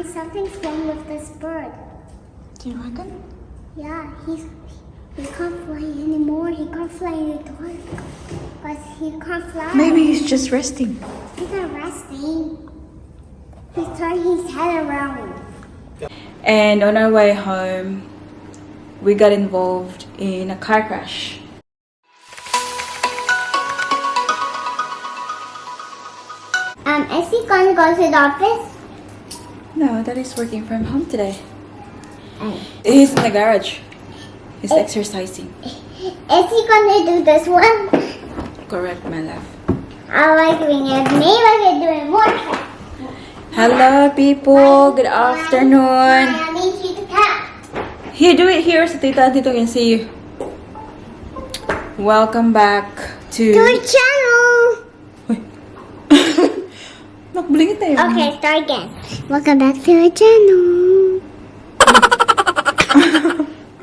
Mommy, something's wrong with this bird. Do you reckon? Yeah, he can't fly anymore. He can't fly in the dark. But he can't fly. Maybe he's just resting. He's not resting. He's turning his head around. And on our way home, we got involved in a car crash. Is he gonna go to the office? No, Daddy's working from home today. He's in the garage. He's exercising. Is he gonna do this one? Correct, my love. I like doing it. Maybe I can do it more. Hello, people. Good afternoon. I need you to count. Here, do it here so Tita can see you. Welcome back To our to... channel. Nakbulingit tayo. Okay, start again. Welcome back to our channel.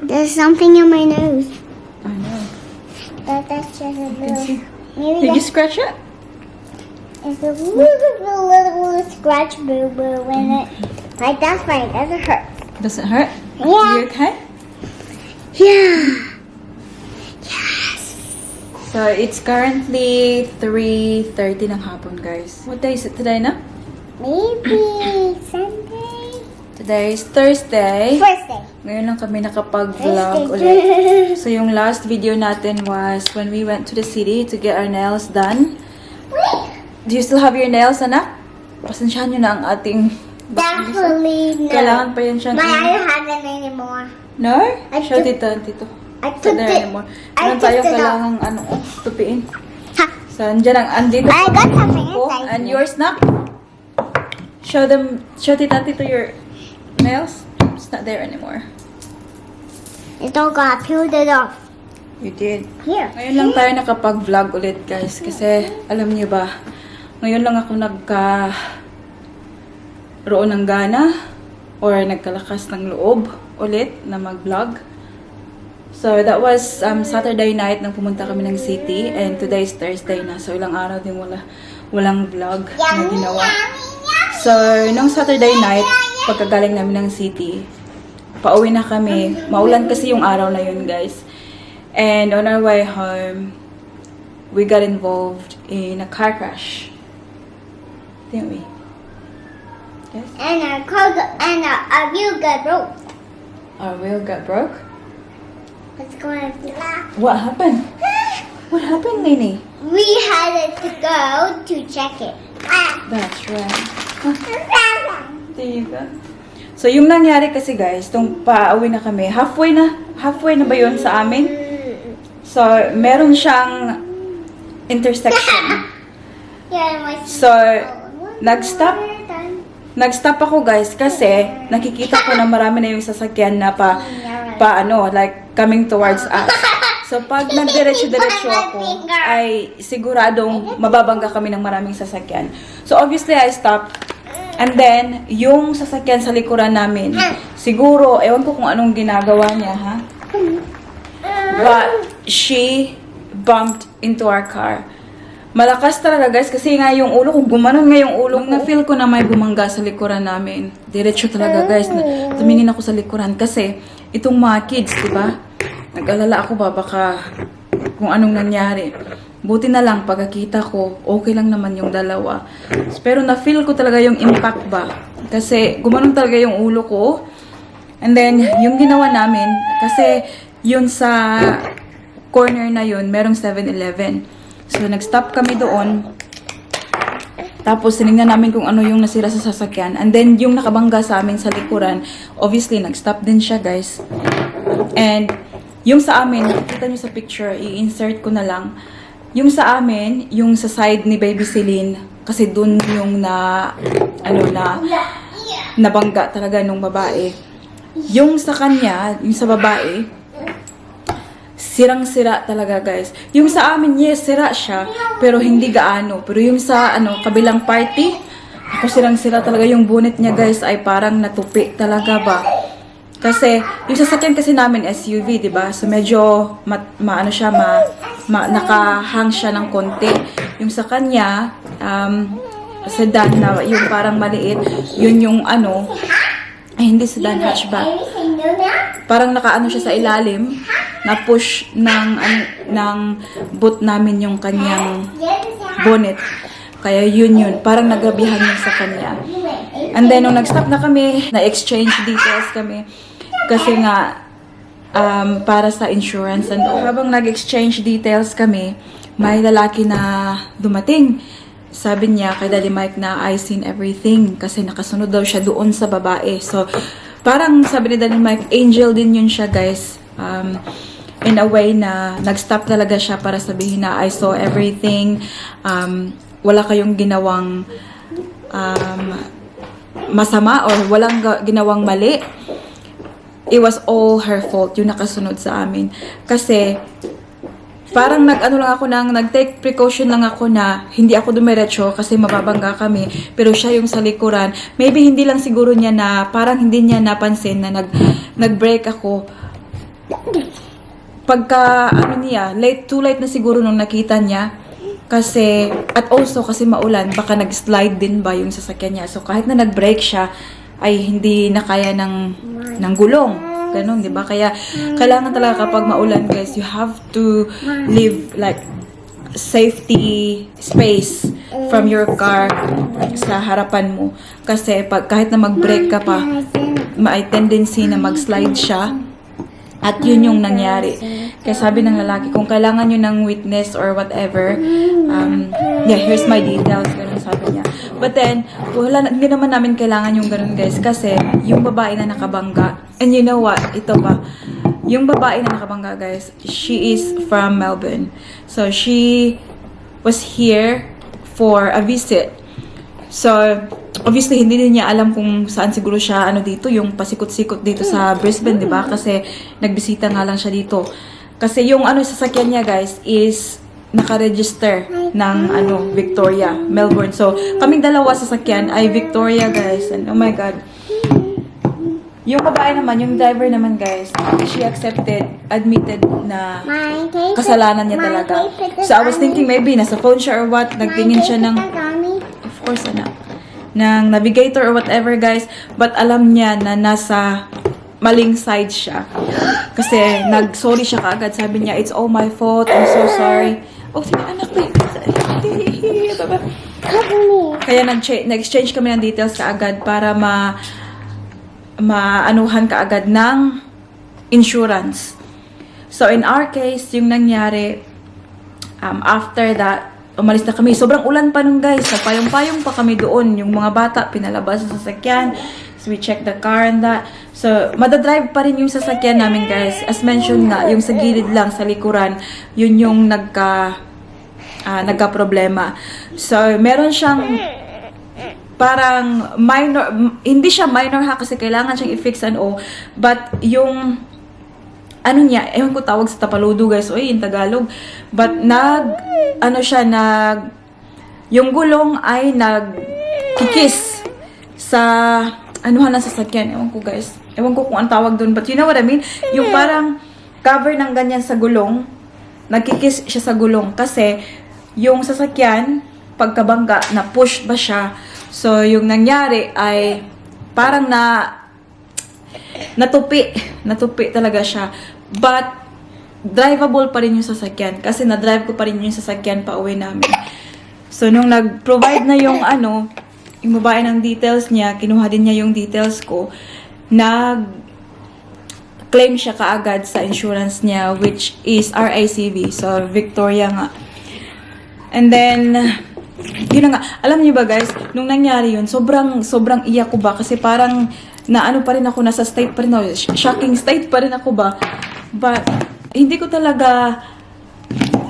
There's something in my nose. I know. That's just a You can little. see. Maybe Did you that's scratch it? it's a little scratch boo boo in it. Right, that's right. Doesn't hurt. Does it hurt? Yeah. You okay? Yeah. So, it's currently 3:30 ng hapon, guys. What day is it today na? Maybe Sunday. Today is Thursday. First day. Ngayon lang kami nakapag-vlog Thursday. ulit. So, yung last video natin was when we went to the city to get our nails done. Wait. Do you still have your nails, anak? Pasensyahan nyo na ang ating... Definitely no. Kailangan pa yan siyang... My I don't have it anymore. No? I Show took- tito. I Not took there it. anymore. I Meron took tayong it off. kailangang tupiin. Ha. So, andyan ang andito. I got something Oh, inside. and yours na? Show tito your nails. It's not there anymore. It all got peeled it off. You did. Here. Ngayon lang tayo nakapag-vlog ulit, guys. Kasi, alam niyo ba, ngayon lang ako roon ng gana or nagkalakas ng loob ulit na mag-vlog. So, that was Saturday night nang pumunta kami ng city and today is Thursday na. So, ilang araw din walang vlog na ginawa. So, nung Saturday night, pagkagaling namin ng city, pauwi na kami. Maulan kasi yung araw na yun, guys. And on our way home, we got involved in a car crash. Didn't we? Yes? And our wheel got broke. Our wheel got broke? What's going on? What happened? What happened, Nini? We had to go to check it. That's right. There you go. So, yung nangyari kasi, guys, tung pauwi na kami, halfway na ba yun sa amin? So, meron siyang intersection. So, nag-stop ako, guys, kasi nakikita ko na marami na yung sasakyan na like, coming towards us. So, pag nagdiretso-diretso ako, ay siguradong mababangga kami ng maraming sasakyan. So, obviously, I stopped. And then, yung sasakyan sa likuran namin, siguro, ewan ko kung anong ginagawa niya, ha? But, she bumped into our car. Malakas talaga, guys, kasi nga yung ulo ko, gumanon nga yung ulo ko. Na-feel ko na may bumangga sa likuran namin. Diretso talaga, guys. Tumingin ako sa likuran kasi itong mga kids, diba? Nag-alala ako ba, baka kung anong nangyari. Buti na lang, pagkakita ko, okay lang naman yung dalawa. Pero na-feel ko talaga yung impact ba. Kasi gumanon talaga yung ulo ko. And then, yung ginawa namin, kasi yun sa corner na yun, merong 7-Eleven. So, nag-stop kami doon. Tapos, sinignan namin kung ano yung nasira sa sasakyan. And then, yung nakabangga sa amin sa likuran, obviously, nag-stop din siya, guys. And, yung sa amin, nakita nyo sa picture, i-insert ko na lang. Yung sa amin, yung sa side ni Baby Celine, kasi dun yung nabangga talaga nung babae. Yung sa kanya, yung sa babae, sirang-sira talaga, guys. Yung sa amin, yes, sira siya, pero hindi gaano. Pero yung sa kabilang party, ako sirang-sira talaga yung bonnet niya, guys, ay parang natupi talaga ba. Kasi yung sasakyan kasi namin SUV, 'di ba? So medyo nakahang siya ng konti. Yung sa kanya sedan na yung parang maliit. Yun yung ano, ay hindi sedan, hatchback. Parang nakaano siya sa ilalim, na push ng boot namin yung kanyang bonnet. Kaya yun. Parang nagabihan yun sa kanya. And then, nung nag-stop na kami, na-exchange details kami. Kasi nga, para sa insurance and all. Habang nag-exchange details kami, may lalaki na dumating. Sabi niya kay Daddy Mike na I seen everything kasi nakasunod daw siya doon sa babae. So, parang sabi ni Daddy Mike, angel din yun siya, guys. In a way na nag-stop talaga siya para sabihin na I saw everything. Wala kayong ginawang masama or walang ginawang mali. It was all her fault, yung nakasunod sa amin. Kasi, parang nag-take precaution lang ako na hindi ako dumiretso kasi mababangga kami. Pero siya yung sa likuran. Maybe hindi lang siguro niya na, parang hindi niya napansin na nag-break ako. Pagka, too late na siguro nung nakita niya. Kasi, at also kasi maulan, baka nag-slide din ba yung sasakyan niya. So, kahit na nag-break siya, ay hindi na kaya ng gulong. Ganun, di ba? Kaya, kailangan talaga kapag maulan, guys, you have to leave, like, safety space from your car sa harapan mo. Kasi, kahit na mag-brake ka pa, may tendency na mag-slide siya. At yun yung nangyari. Kaya sabi ng lalaki, kung kailangan nyo ng witness or whatever, here's my details. Ganun sabi niya. But then, hindi naman namin kailangan yung ganun, guys. Kasi, yung babae na nakabangga, and you know what? Ito ba? Yung babae na nakabangga, guys, she is from Melbourne. So, she was here for a visit. So, obviously, hindi din niya alam kung saan siguro siya, dito, yung pasikot-sikot dito sa Brisbane, di ba? Kasi, nagbisita nga lang siya dito. Kasi, yung sasakyan niya, guys, is naka-register ng, Victoria, Melbourne. So, kaming dalawa sasakyan ay Victoria, guys. And, oh my God. Yung babae naman, yung driver naman, guys, she admitted na kasalanan niya talaga. So, I was thinking maybe nasa phone siya or what, nagtingin siya ng, of course, ng navigator or whatever, guys. But alam niya na nasa maling side siya. Kasi nag-sorry siya kaagad. Sabi niya, it's all my fault. I'm so sorry. Oh, sige, anak ko. Kaya nag-exchange kami ng details kaagad para maanuhan kaagad ng insurance. So, in our case, yung nangyari, after that, umalis na kami. Sobrang ulan pa nun, guys. Nagpayong-payong pa kami doon. Yung mga bata, pinalabas sa sasakyan. So, we checked the car and that. So, madadrive pa rin yung sasakyan namin, guys. As mentioned nga, yung sa gilid lang, sa likuran, yun yung nagka-problema. So, meron siyang parang minor, hindi siya minor ha, kasi kailangan siyang i-fix and all. But, yung niya, ewan ko tawag sa tapaludo, guys. Oy, in Tagalog. But, yung gulong ay nagkikis sa anuhan ng sasakyan. Ewan ko, guys. Ewan ko kung ang tawag doon. But you know what I mean? Yung parang cover ng ganyan sa gulong, nagkikis siya sa gulong. Kasi, yung sasakyan, pagkabangga, na-push ba siya? So, yung nangyari ay parang natupi talaga siya. But, drivable pa rin yung sasakyan. Kasi na-drive ko pa rin yung sasakyan pa uwi namin. So, nung nag-provide na yung yung babae ng details niya, kinuha din niya yung details ko, nag-claim siya kaagad sa insurance niya, which is RACV. So, Victoria nga. And then, yun na nga. Alam niyo ba, guys, nung nangyari yun, sobrang iyak ko ba? Kasi parang, pa rin ako, nasa state pa rin ako, shocking state pa rin ako ba? But, hindi ko talaga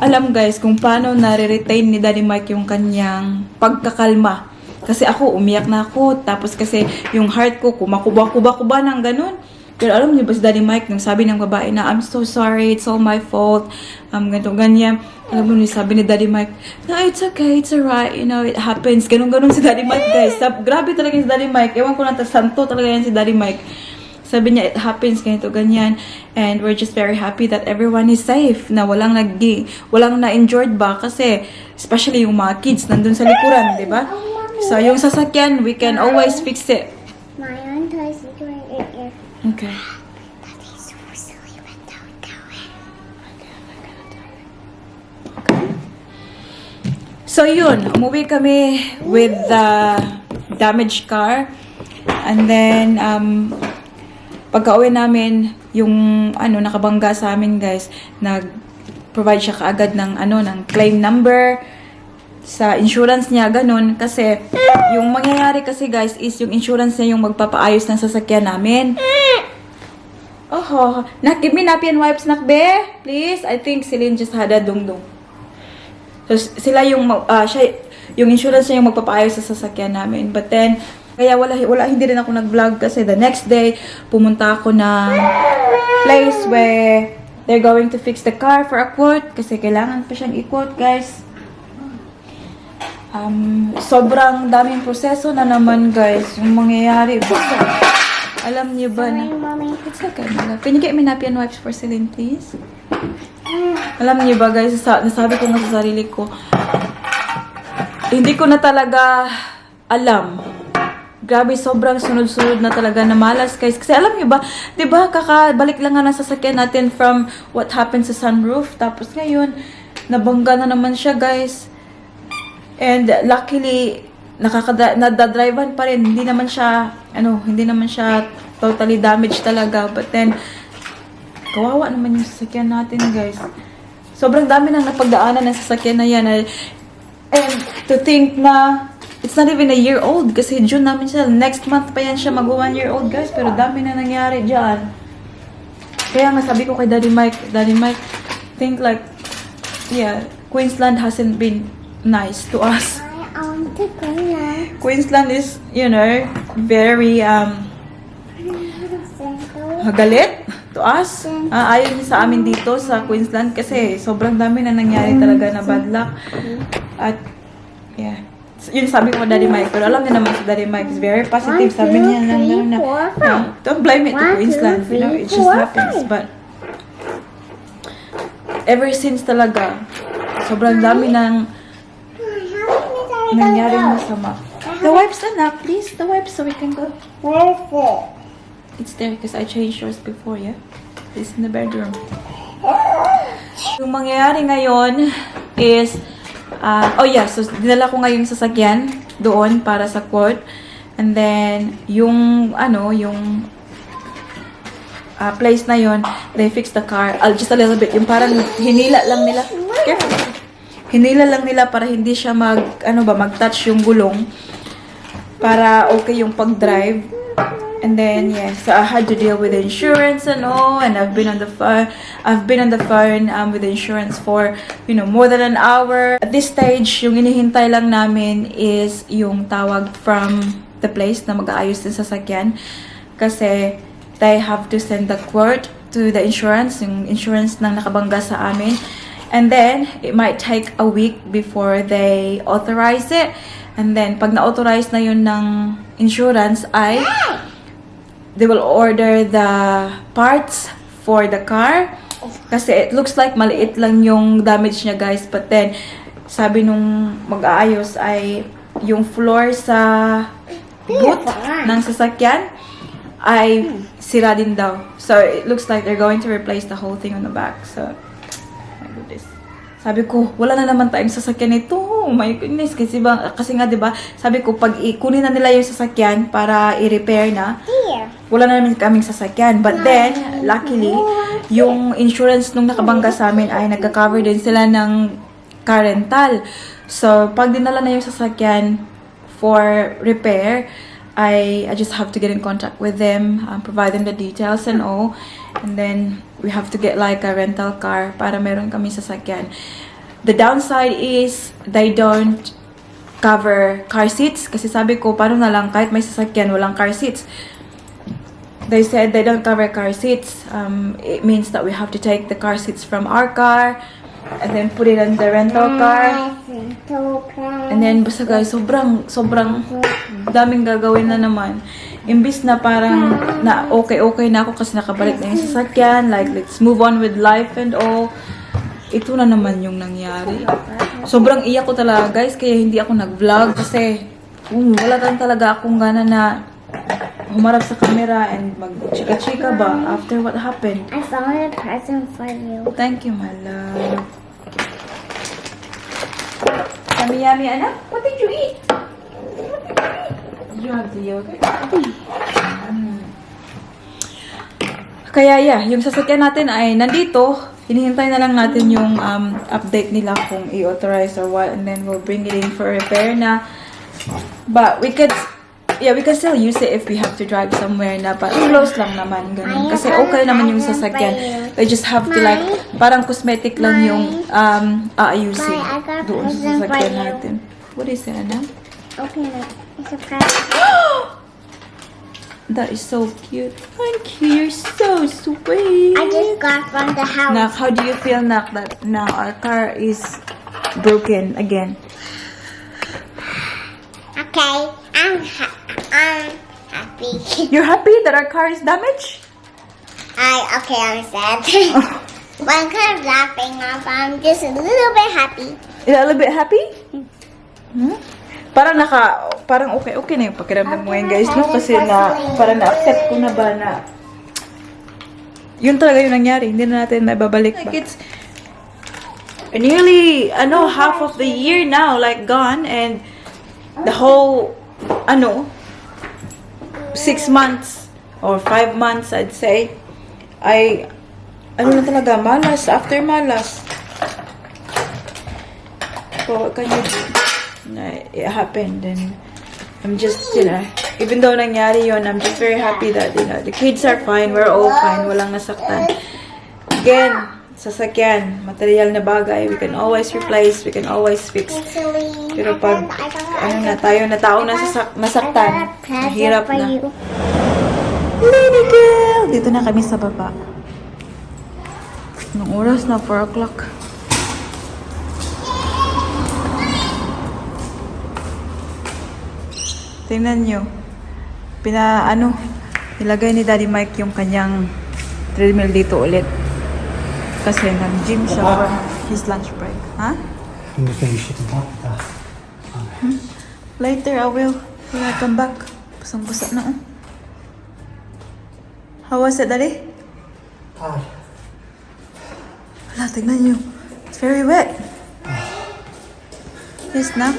alam, guys, kung paano nare-retain ni Daddy Mike yung kanyang pagkakalma. Kasi ako, umiyak na ako. Tapos kasi yung heart ko, kumakuba-kuba ng ganun. Pero alam niyo ba si Daddy Mike, nung sabi ng babae na, I'm so sorry, it's all my fault. Ganito, ganyan. Alam mo, sabi ni Daddy Mike, no, it's okay, it's alright, you know, it happens. Ganun-ganun si Daddy Mike, guys. Grabe talaga si Daddy Mike. Ewan ko na, santo talaga yan si Daddy Mike. Sabi niya, it happens, ganito, ganyan. And we're just very happy that everyone is safe. Na walang na-injured ba? Kasi, especially yung mga kids, nandun sa likuran, di ba? So, yung sasakyan, we can always fix it. My aunt is doing it. Okay. That is so silly, but don't go in. So, yun. Umuwi kami with the damaged car. And then, pagka-uwi namin, yung, nakabangga sa amin, guys, nag-provide siya kaagad ng, ng claim number sa insurance niya, ganun. Kasi, yung mangyayari kasi, guys, is yung insurance niya yung magpapaayos ng sasakyan namin. Oh, nak, give me napkin wipes, nak, be. Please. I think Celine just had a dung-dung. So, sila yung, yung insurance niya yung magpapaayos sa sasakyan namin. But then, kaya hindi rin ako nag-vlog kasi the next day, pumunta ako ng place where they're going to fix the car for a quote. Kasi kailangan pa siyang i-quote, guys. Sobrang daming proseso na naman, guys, yung mangyayari. Alam niyo ba na... It's okay, Mala. Can you get me napkin wipes for Celine, please? Alam niyo ba, guys, nasabi ko nga sa sarili ko, hindi ko na talaga alam. Grabe, sobrang sunod-sunod na talaga na malas, guys. Kasi alam niyo ba, di ba, kakabalik lang nga ng sasakyan natin from what happened sa sunroof. Tapos ngayon, nabangga na naman siya, guys. And luckily, nadadrivean pa rin. Hindi naman siya totally damaged talaga. But then, kawawa naman yung sasakyan natin, guys. Sobrang dami nang napagdaanan ng sasakyan na yan. And to think na, it's not even a year old. Kasi June namin siya. Next month pa yan siya mag-1 year old, guys. Pero dami na nangyari dyan. Kaya nga sabi ko kay Daddy Mike, think like, yeah, Queensland hasn't been nice to us. I want to go now. Queensland is, very, galit to us. Ayaw niya sa amin dito sa Queensland kasi sobrang dami na nangyari talaga na bad luck. At, yeah. Yun sabi ko kay Daddy Mike. Pero alam niya naman si Daddy Mike is very positive. Sabi niya na, don't blame it to Queensland. It just happens. But, ever since talaga, sobrang dami ng nangyari masama. The wipes, anak, please. The wipes so we can go. Where is it? It's there because I changed yours before, yeah? It's in the bedroom. Yung mangyayari ngayon is, so dinala ko ngayon yung sasakyan doon para sa quote. And then, yung place na yon, they fixed the car. Just a little bit. Yung parang hinila lang nila. Careful. Hinila lang nila para hindi siya mag-touch yung gulong. Para okay yung pag-drive. And then, so I had to deal with insurance and all. And I've been on the phone. With insurance for, more than an hour. At this stage, yung inihintay lang namin is yung tawag from the place na mag-aayos din sasakyan. Kasi, they have to send the quote to the insurance. Yung insurance na nakabangga sa amin. And then, it might take a week before they authorize it. And then, pag na-authorize na yun ng insurance, they will order the parts for the car. Kasi it looks like maliit lang yung damage niya, guys. But then, sabi nung mag-aayos ay yung floor sa boot ng sasakyan ay sira din daw. So, it looks like they're going to replace the whole thing on the back. So, sabi ko, wala na naman tayong sasakyan nito. Oh my goodness. Kasi nga, diba, sabi ko, pag ikunin na nila yung sasakyan para i-repair na, wala na naman kaming sasakyan. But then, luckily, yung insurance nung nakabangga sa amin ay nagka-cover din sila ng car rental. So, pag dinala na yung sasakyan for repair, I just have to get in contact with them, provide them the details and all. And then, we have to get like a rental car para meron kami sasakyan. The downside is, they don't cover car seats. Kasi sabi ko, paano na lang kahit may sasakyan, walang car seats. They said they don't cover car seats. It means that we have to take the car seats from our car and then put it in the rental car. And then, basta guys, sobrang daming gagawin na naman. Imbis na parang na okay na ako kasi nakabalik na yung sasakyan. Like, let's move on with life and all. Ito na naman yung nangyari. Sobrang iyak ko talaga, guys, kaya hindi ako nag-vlog kasi wala talaga akong gana na humarap sa camera and mag-chika-chika ba after what happened. I found a present for you. Thank you, my love. Yummy, anak. What did you eat? You have the yogurt? Kaya yeah, yung sasakyan natin ay nandito. Hinihintay na lang natin yung update nila kung i-authorize or what, and then we'll bring it in for repair na. But we could still use it if we have to drive somewhere na close lang naman, ganun. Kasi okay naman yung sasakyan. We just have to like, parang cosmetic lang yung aayusin doon sa sasakyan natin. What is it, Anna? Open it. It's a present. That is so cute. Thank you. You're so sweet. I just got from the house. Nak, how do you feel, Nak, that now our car is broken again? Okay, I'm happy. You're happy that our car is damaged? I'm sad. But I'm kind of laughing off. I'm just a little bit happy. A little bit happy? Parang okay na yung pakiramdam mo ngayon, guys, no? Kasi parang na-accept ko na ba na yun talaga yung nangyari. Hindi na natin mababalik ba. Like it's nearly, half of the year now, like, gone, and the whole, 6 months or 5 months, I'd say, na talaga, malas, after malas. So, what can you do? It happened, and I'm just, even though nangyari yun, I'm just very happy that, the kids are fine, we're all fine, walang nasaktan. Again, sasakyan, material na bagay, we can always replace, we can always fix. Pero pag, tayo na taong nasaktan, mahirap na. Lady girl! Dito na kami sa baba. Anong oras na? 4 o'clock. Tingnan nyo. Ilagay ni Daddy Mike yung kanyang treadmill dito ulit. Kasi nag-gym siya for his lunch break. Ha? I'm just finish it up. Later, I will. When I come back. Basang-basa na, oh. How was it, Daddy? God. Wala, tignan nyo. It's very wet. Yes, na.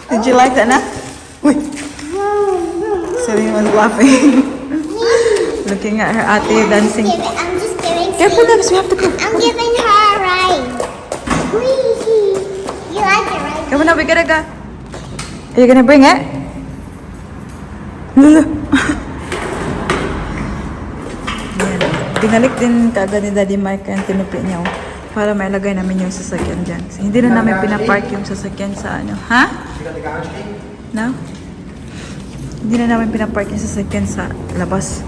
Did you like that, na? Wait. Celine was laughing. Looking at her ate dancing. I'm just giving. Careful, Nabs, we have to go. I'm giving her a ride. Whee! You like it, right? Come on, now, we gotta go. Are you gonna bring it? Lulu. Yan. Binalik din kaagad ni Daddy Mike ang tinupi niya, oh, para mailagay namin yung sasakyan dyan. So, hindi na namin pinapark yung sasakyan sa Ha? You got the garage key? No? Hindi na namin pinapark yung sasakyan sa labas.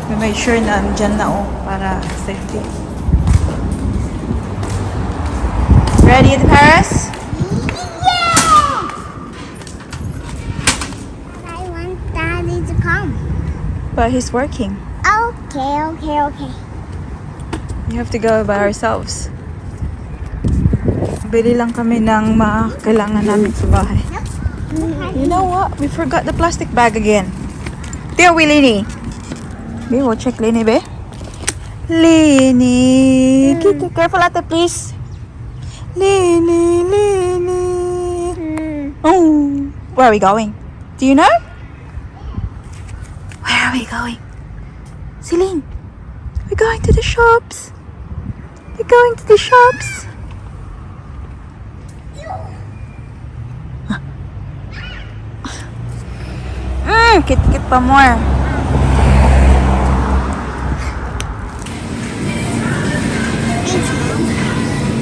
We made sure na dyan na, oh, para safety. Ready in Paris? Yeah! I want Daddy to come. But he's working. Okay. We have to go by ourselves. Bili lang kami ng mga kailangan namin sa bahay. You know what? We forgot the plastic bag again. There we, Lini. Be, we'll check Lini, be. Lini. Kita, careful ate, please. Lini. Oh, where are we going? Do you know? Where are we going? Celine, we're going to the shops. We're going to the shops. Kit pa more.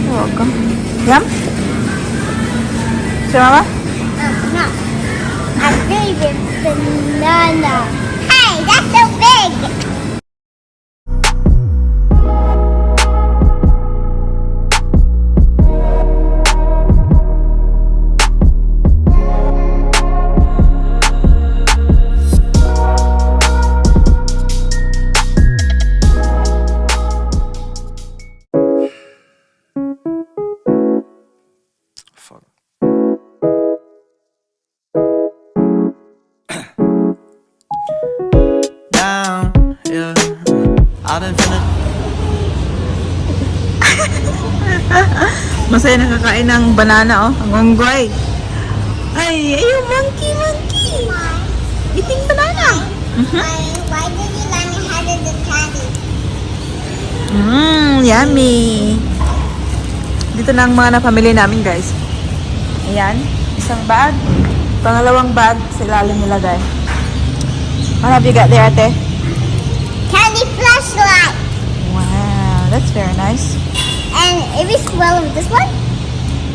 You're welcome. Yum? Si Mama? No. A baby banana. Hey, that's so big. Masaya nakakain ng banana, oh. Ang unggoy. Ay, ayun, monkey. Eating banana. Why did you let me have the candy? Yummy. Dito na ang mga na-family namin, guys. Ayan, isang bag. Pangalawang bag, sa ilalim nilagay. What have you got there, ate? Candy flashlight. Wow, that's very nice. And if you swallow this one,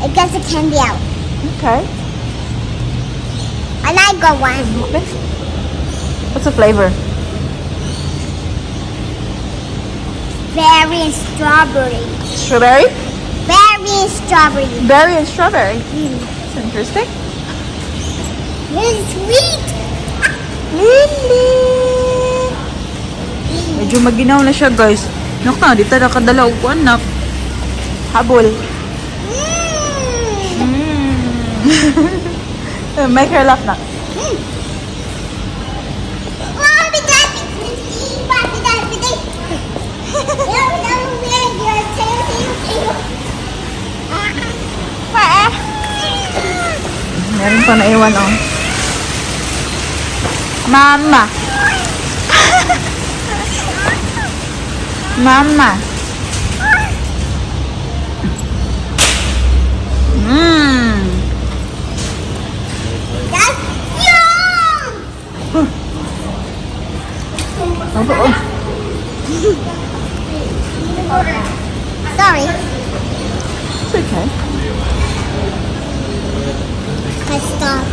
it gets the candy out. Okay. And I got one. What's the flavor? Berry and strawberry. Strawberry? Berry and strawberry. Berry and strawberry. That's interesting. Really sweet. Lili! Medyo maginaw na siya, guys. Naku, dito nakadala og anak. Habol. Make her laugh na. Meron pa naiwan, oh. Mama. Mama. That's yum! Sorry. It's okay. Stop.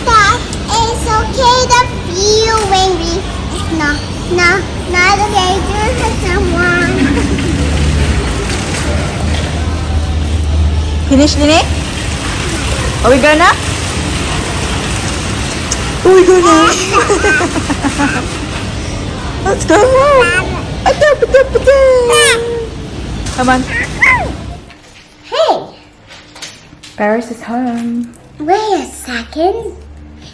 Stop. It's okay to feel angry. It's not okay to hurt someone. Finish, Lini? Are we gonna? Are we gonna? Let's go home. Come on. Hey, Paris is home. wait a second.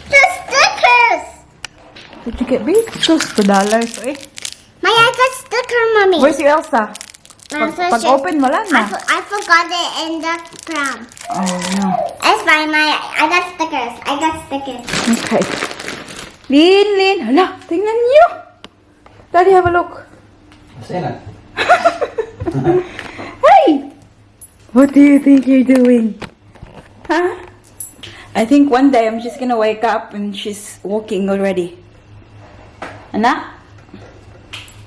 The stickers. Did you get big? Just $2, eh? I got sticker, mommy. Where's your Elsa? Pag open mo lang na. I forgot it in the pram. Oh, no. It's fine, I got stickers. Okay. Lin. Hala, tingnan niyo. Daddy, have a look. What's in it? Hey! What do you think you're doing? Huh? I think one day I'm just gonna wake up and she's walking already. Anak?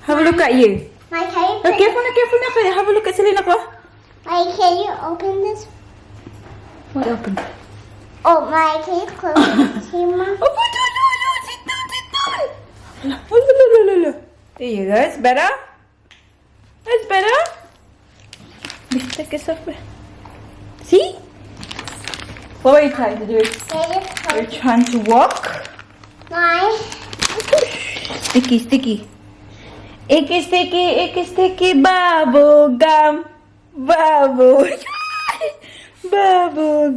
Have a look at you. My, can you Oh, careful na. Kaya have a look at Selena ko. can you open this? What open? Oh, can you close it? Mom? Oh, sit down. Hala. There you go. It's better? It's better? Take yourself. See? What were you trying to do? Can you close You're trying to walk? my? Sticky. Icky sticky bubble gum. Bubble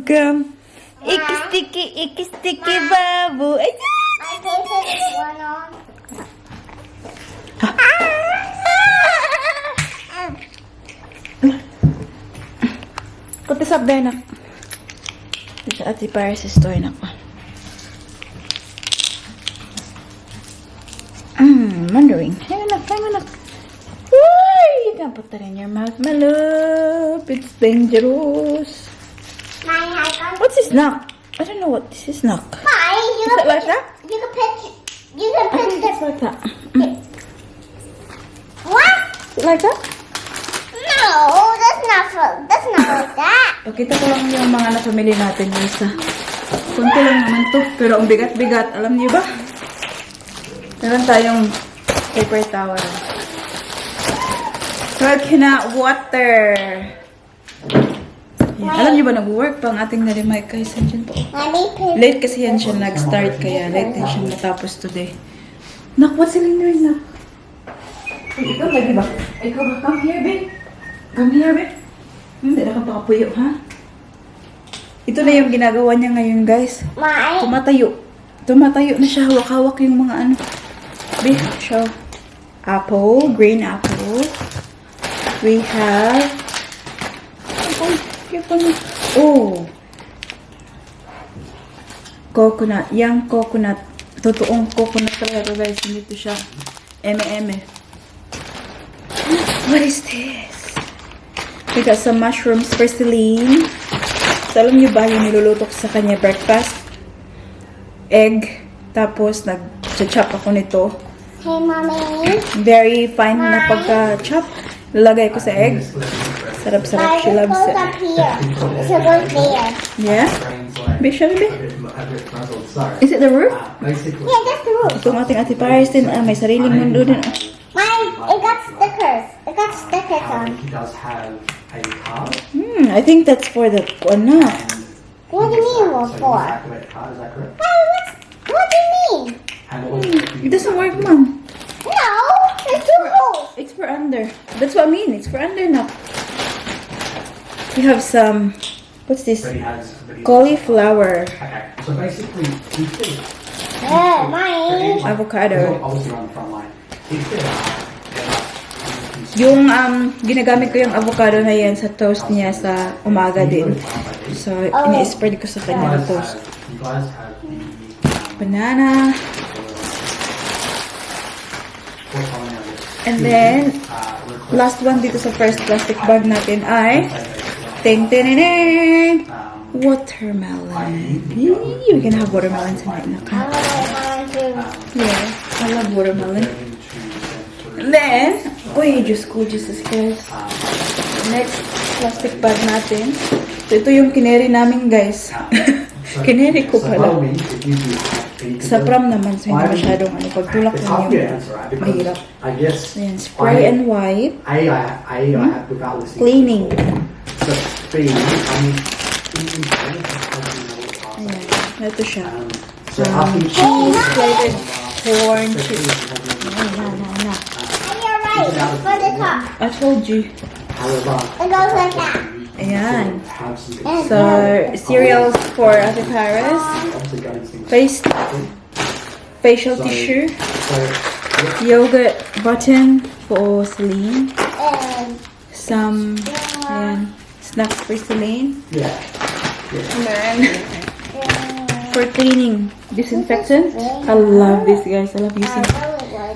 gum. Icky sticky bubble. Ay, I pasted this one on. Put this up there, nak. Ito sa Ate Paris' toy, nak. Wondering. Hang on. Why? Don't put that in your mouth, my love. It's dangerous. I got. What's this, nak? I don't know what this is, nak. You Is it like that? You can put I think this. it's like that. What? Is it like that? No, that's not like that. Pakita ko lang yung mga na-family natin, Lisa. Kunti lang naman to. Pero ang bigat-bigat. Alam niyo ba? Meron tayong paper towel. Coconut water. Yan. Alam niyo ba, nag-work pa ang ating narimay guys. Yan po. Let me put. Late kasi yan siya nag-start, kaya late din siya matapos today. Nak, what's in there, nak? Ay, ikaw lagi ba? Ikaw ba? Come here, babe. Come here, babe. Hindi na kang pakapuyo, ha? Ito na yung ginagawa niya ngayon, guys. My. Tumatayo. Tumatayo na siya. Hawak-hawak yung mga ano. Babe, show. Apple. Green apple. We have Oh. Coconut. Yang coconut. Totoong coconut talaga guys. Hindi to siya eme-eme. What is this? We got some mushrooms for Celine. So, alam niyo ba yung niluluto ko sa kanya breakfast? Egg. Tapos, nag-chop ako nito. Hey, mommy. Very fine na pagka-chop. Lalagay ko sa egg. Sarap-sarap. She loves goes it. up here. So it goes there. Yeah? Be sure, be? Is it the roof? Basically, Yeah, that's the roof. Itong ating Ate Paris din, may sariling mundo din. Mine, it got stickers. It got stickers on. he does have a car. I think that's for the, ano? What do you mean what So you for? activate the car, is that correct? What do you mean? And what was It doesn't work, Mom. No, there's two holes. It's for under. That's what I mean. It's for under now. We have some, what's this? but he has Cauliflower. Okay, so basically, he fit. Oh, mine. Avocado. Obviously on the front line. He fit. Yung ginagamit ko yung avocado na yan sa toast niya sa umaga din. So, ini-spread ko sa kanya ng toast. You guys have the Banana. And then, last one dito sa first plastic bag natin ay ting ting ting ting, watermelon. Yee, we can have watermelon tonight. I want to. Yeah, I love watermelon. And then, uy, Diyos ko, Jesus Christ. Next plastic bag natin. So, ito yung kineri namin, guys. Kineri ko pala. Sa prom naman, so hindi masyadong ano, pagtulak lang yung mahirap. Ayan, spray and wipe. Cleaning. Ayan, ito siya. Cheese, flavored corn chips. Ayan. You're right. It's for the top. I told you. It goes like that. Ayan. So, cereals for Ate Paris. Facial tissue. Yogurt button for Celine. And Some ayan, snacks for Celine. And then, for cleaning, disinfectant. I love this, guys. I love using it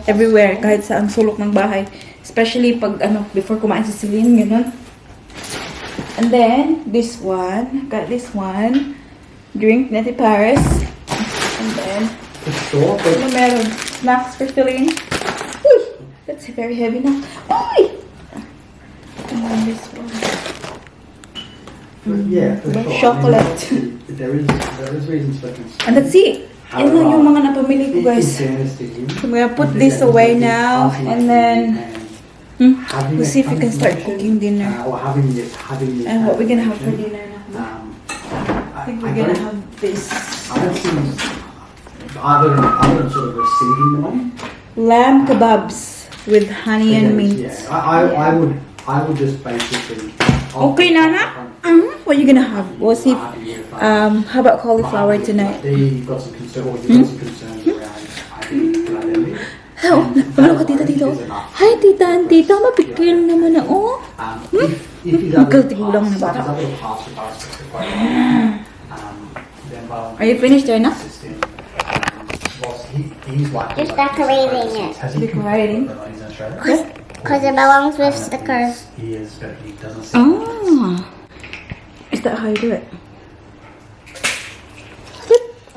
everywhere, kahit sa ang sulok ng bahay. Especially pag, before kumain si Celine, ganun. And then, this one. Got this one. Drink Neti Paris. And then, ano meron? Snacks for Celine. Uy! That's very heavy now. Uy! And then this one. Chocolate. There is reasons for concern. And that's it. Yan lang yung mga napamili ko, guys. I'm gonna put this away now. And then, we'll see if we can start cooking dinner. And what we're gonna have for dinner now. I think we're gonna have this. Other than sort of receiving the money. Lamb kebabs with honey and mint. Yeah, I would just basically. Okay, Nana. What are you gonna have? We'll see. How about cauliflower tonight? You've got some concerns around. Oh, wala ka tita dito. Hi tita and tita, mapikil naman na oh. Magkaltigulang na bata. Are you finished there now? just decorating it. Decorating? Because it belongs with stickers. Oh. Is that how you do it?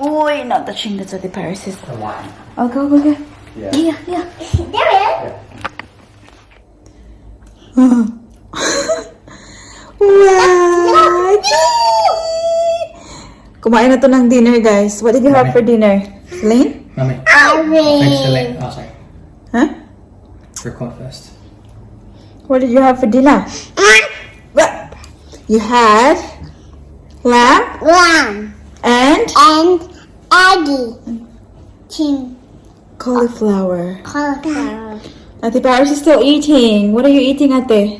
Uy, not touching the Ate Paris. Oh, go. Yeah. There it is. What? Kumain na to ng dinner, guys. What did you have for dinner? Celine? Mummy. Orange. Oh, sorry. Huh? Record first. What did you have for dinner? What? You had lamb Lamb. and And Aggie. Chin. cauliflower. Cauliflower. Ate Paris is still eating. What are you eating, ate?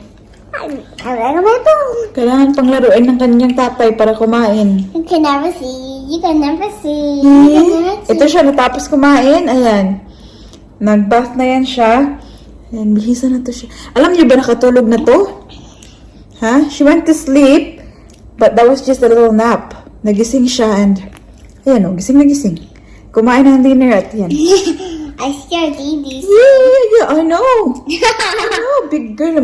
I like my bone. Kailangan pang laruin ng kanyang tatay para kumain. You can never see. You can never see. You can never see. Ito siya, natapos kumain. Ayan. Nag-bath na yan siya. Ayan, bihisa na to siya. Alam niyo ba nakatulog na to? Ha? She went to sleep But that was just a little nap. Nagising siya and, ayan o, gising na gising. Kumain ng dinner at yan. I scared babies. Yeah, I know. I know, big girl.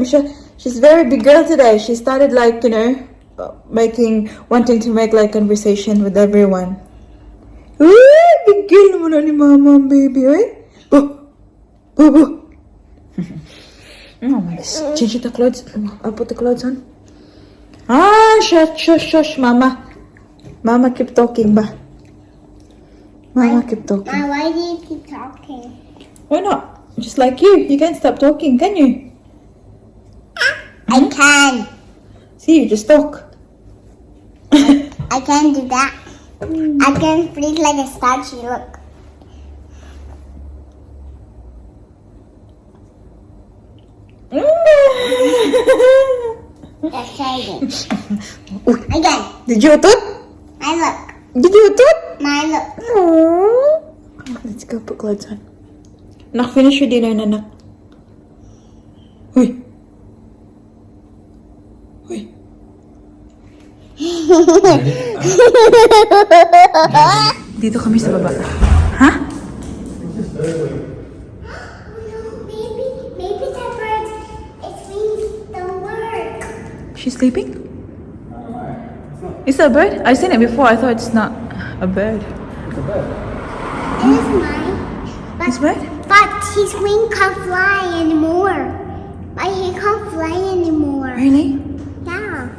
She's very big girl today. She started like, you know, wanting to make like conversation with everyone. Big girl naman ni mama, baby, eh? Oh. Oh my God. Change the clothes. I'll put the clothes on. Shush, mama. Mama keep talking ba? Mama keep talking. Why do you keep talking? Why not? Just like you. You can't stop talking, can you? I can. See, you just talk. I can do that. I can freeze like a statue. Look. Let's try again. Again. Did you utot? My look. Did you utot? My look. Aww. Let's go put clothes on. Nak, finish your dinner, nanak. Uy. Dito kami sa baba. Ha? Maybe that bird, its wings don't work. She's sleeping? Is that a bird? I've seen it before. I thought it's not a bird. It is mine. It's bird? But his wing can't fly anymore. But he can't fly anymore. Really? Yeah.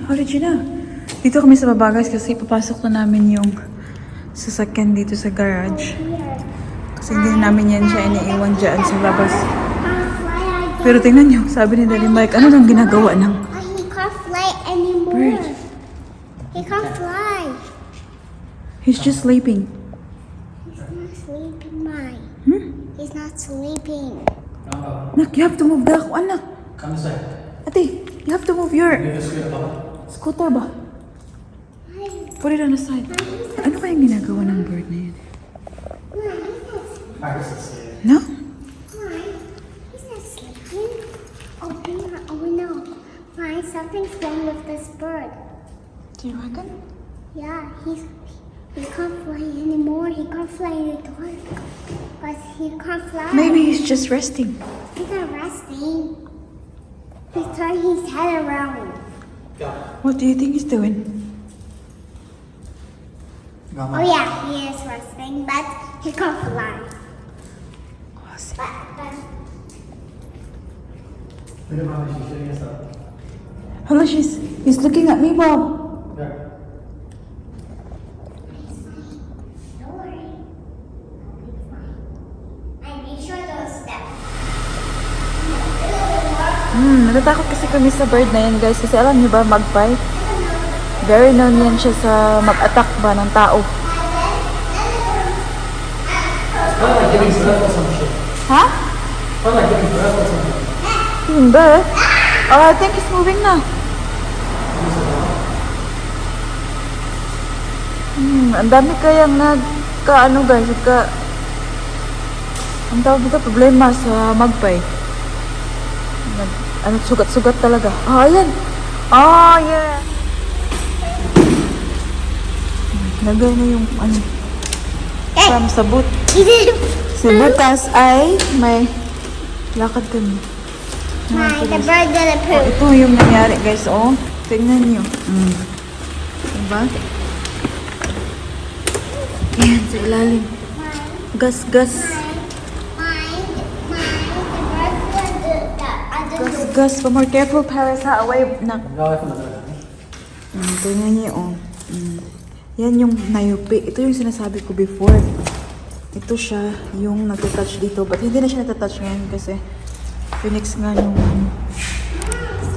How did you know? Dito kami sa baba, guys, kasi papasok na namin yung sasakyan dito sa garage. Here. Kasi hindi na namin yan siya iniiwan dyan sa labas. Can't fly again. Pero tingnan nyo, sabi ni Daddy Mike, ano nang ginagawa ng But he can't fly anymore. bird? He can't fly. He's just sleeping. He's not sleeping, Mike. He's not sleeping. Nak, you have to move the ako, anak. Come this way. Ate, you have to move your You have a scooter, Papa. scooter ba? Put it on the side. Ano kayang ginagawa ng bird na yun? No? He's not sleeping. Oh no. Mike, something's wrong with this bird. Do you reckon? Yeah, he can't fly anymore. He can't fly in the dark. But he can't fly. Maybe he's just resting. He's not resting. He's turning his head around. What do you think he's doing? Oh yeah, he is resting, but he can't fly. But Look at Mama, she's shooting us up. Hala, he's looking at me, Bob. There. don't worry. I'll be fine. And make sure those steps. Natatakot kasi kami sa bird na yan, guys. Kasi alam niyo ba, magpie? Very known yan siya sa mag-attack ba ng tao. Probably like giving birth or some shit. Ha? Probably like giving birth or something. Yung bird? Oh, I think it's moving na. Ang dami kayang nagka-ano guys, ang tawag dito, problema sa magpie. Sugat-sugat talaga. Ayan. Yeah. Nagay na yung parang sabot. Sa butas ay may lakad kami. Mike, the bird gonna poop. Ito yung nangyari guys, oh. Tingnan nyo. Diba? Yan, sa ilalim. Gas. The bird's gonna do that. Gas. Be more careful, Paris, ha? Away. Go away from the bird. Tingnan nyo, oh. Yan yung nayupi. Ito yung sinasabi ko before. Ito siya yung nagtatouch dito. But hindi na siya natatouch ngayon kasi Phoenix nga yung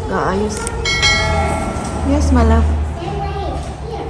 kaayos. Yes, my love. Stay away. Here.